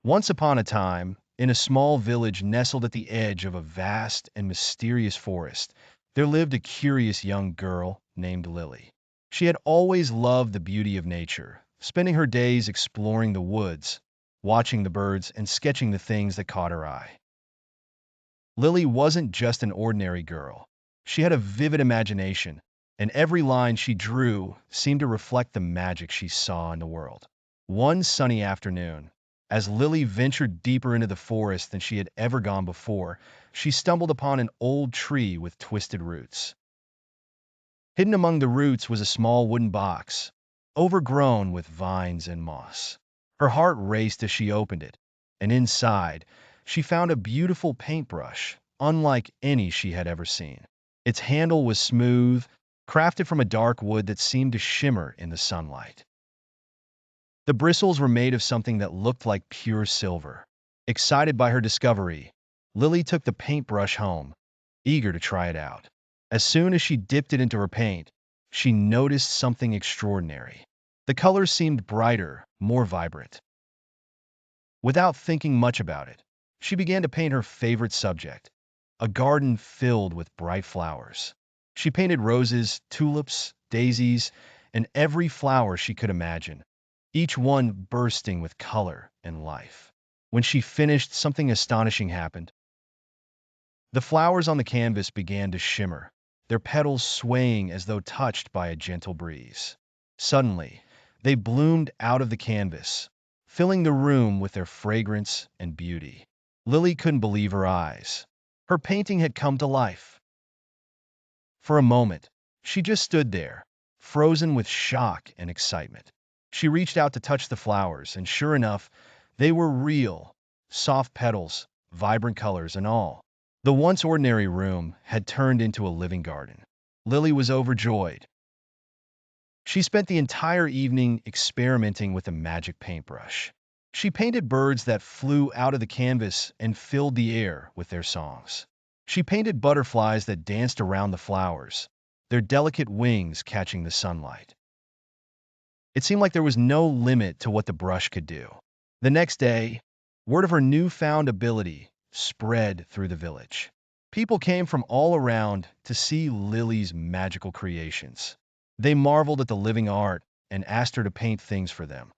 Once upon a time, in a small village nestled at the edge of a vast and mysterious forest, there lived a curious young girl named Lily. She had always loved the beauty of nature, spending her days exploring the woods, watching the birds, and sketching the things that caught her eye. Lily wasn't just an ordinary girl. She had a vivid imagination, and every line she drew seemed to reflect the magic she saw in the world. One sunny afternoon, as Lily ventured deeper into the forest than she had ever gone before, she stumbled upon an old tree with twisted roots. Hidden among the roots was a small wooden box, overgrown with vines and moss. Her heart raced as she opened it, and inside, she found a beautiful paintbrush, unlike any she had ever seen. Its handle was smooth, crafted from a dark wood that seemed to shimmer in the sunlight. The bristles were made of something that looked like pure silver. Excited by her discovery, Lily took the paintbrush home, eager to try it out. As soon as she dipped it into her paint, she noticed something extraordinary. The colors seemed brighter, more vibrant. Without thinking much about it, she began to paint her favorite subject, a garden filled with bright flowers. She painted roses, tulips, daisies, and every flower she could imagine, each one bursting with color and life. When she finished, something astonishing happened. The flowers on the canvas began to shimmer, their petals swaying as though touched by a gentle breeze. Suddenly, they bloomed out of the canvas, filling the room with their fragrance and beauty. Lily couldn't believe her eyes. Her painting had come to life. For a moment, she just stood there, frozen with shock and excitement. She reached out to touch the flowers, and sure enough, they were real, soft petals, vibrant colors, and all. The once ordinary room had turned into a living garden. Lily was overjoyed. She spent the entire evening experimenting with a magic paintbrush. She painted birds that flew out of the canvas and filled the air with their songs. She painted butterflies that danced around the flowers, their delicate wings catching the sunlight. It seemed like there was no limit to what the brush could do. The next day, word of her newfound ability spread through the village. People came from all around to see Lily's magical creations. They marveled at the living art and asked her to paint things for them.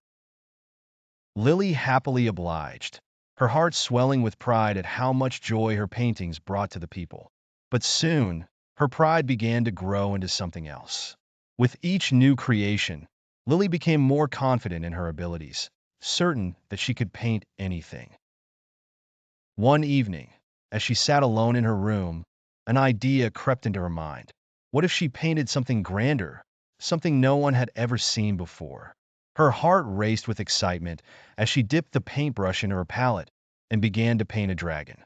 Lily happily obliged, her heart swelling with pride at how much joy her paintings brought to the people. But soon, her pride began to grow into something else. With each new creation, Lily became more confident in her abilities, certain that she could paint anything. One evening, as she sat alone in her room, an idea crept into her mind. What if she painted something grander, something no one had ever seen before? Her heart raced with excitement as she dipped the paintbrush into her palette and began to paint a dragon.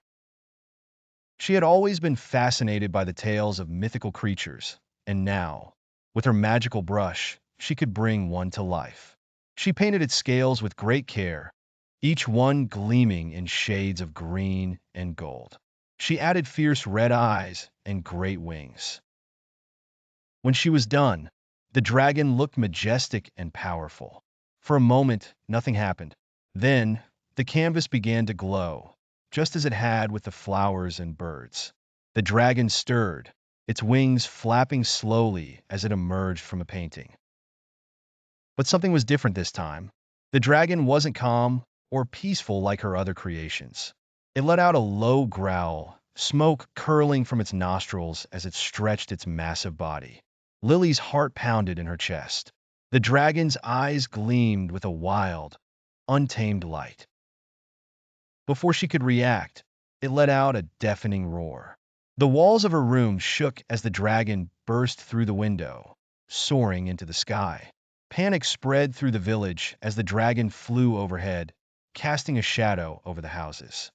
She had always been fascinated by the tales of mythical creatures, and now, with her magical brush, she could bring one to life. She painted its scales with great care, each one gleaming in shades of green and gold. She added fierce red eyes and great wings. When she was done, the dragon looked majestic and powerful. For a moment, nothing happened. Then, the canvas began to glow, just as it had with the flowers and birds. The dragon stirred, its wings flapping slowly as it emerged from a painting. But something was different this time. The dragon wasn't calm or peaceful like her other creations. It let out a low growl, smoke curling from its nostrils as it stretched its massive body. Lily's heart pounded in her chest. The dragon's eyes gleamed with a wild, untamed light. Before she could react, it let out a deafening roar. The walls of her room shook as the dragon burst through the window, soaring into the sky. Panic spread through the village as the dragon flew overhead, casting a shadow over the houses.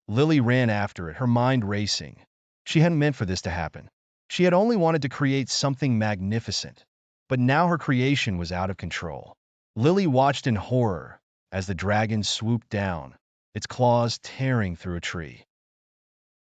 Lily ran after it, her mind racing. She hadn't meant for this to happen. She had only wanted to create something magnificent, but now her creation was out of control. Lily watched in horror as the dragon swooped down, its claws tearing through a tree.